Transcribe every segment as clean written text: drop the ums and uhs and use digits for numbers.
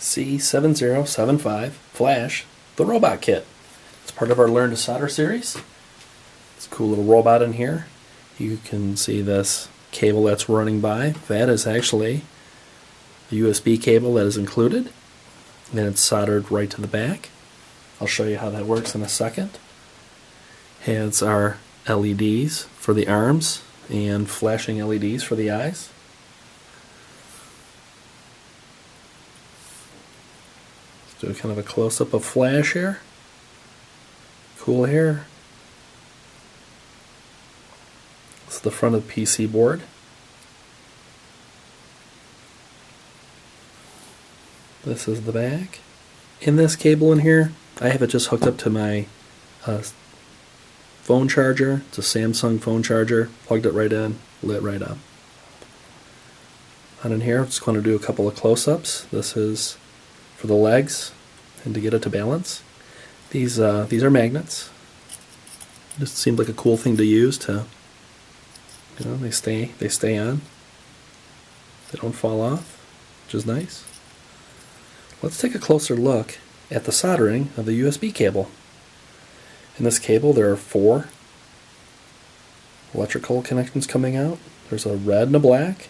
C7075 Flash, the robot kit. It's part of our Learn to Solder series. It's a cool little robot in here. You can see this cable that's running by. That is actually the USB cable that is included. And it's soldered right to the back. I'll show you how that works in a second. Has our LEDs for the arms and flashing LEDs for the eyes. Let's do kind of a close-up of Flash here. Cool here. This is the front of the PC board. This is the back. In this cable in here, I have it just hooked up to my phone charger. It's a Samsung phone charger. Plugged it right in, lit right up. And in here, I'm just going to do a couple of close-ups. This is for the legs and to get it to balance. These are magnets. Just seemed like a cool thing to use to, they stay on. They don't fall off, which is nice. Let's take a closer look at the soldering of the USB cable. In this cable there are 4 electrical connections coming out. There's a red and a black,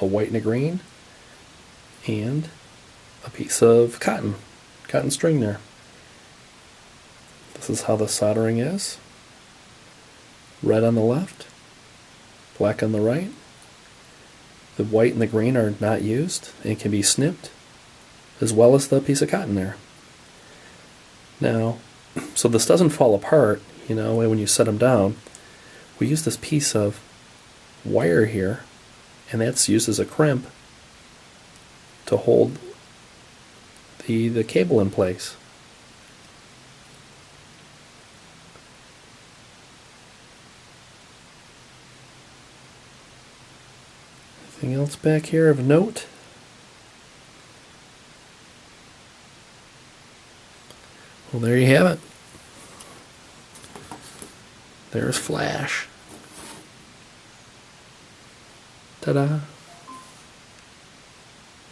a white and a green, and a piece of cotton string there. This is how the soldering is. Red on the left, black on the right. The white and the green are not used and can be snipped, as well as the piece of cotton there. Now, so this doesn't fall apart, when you set them down. We use this piece of wire here, and that's used as a crimp to hold the cable in place. Anything else back here of note? Well, there you have it. There's Flash. Ta-da!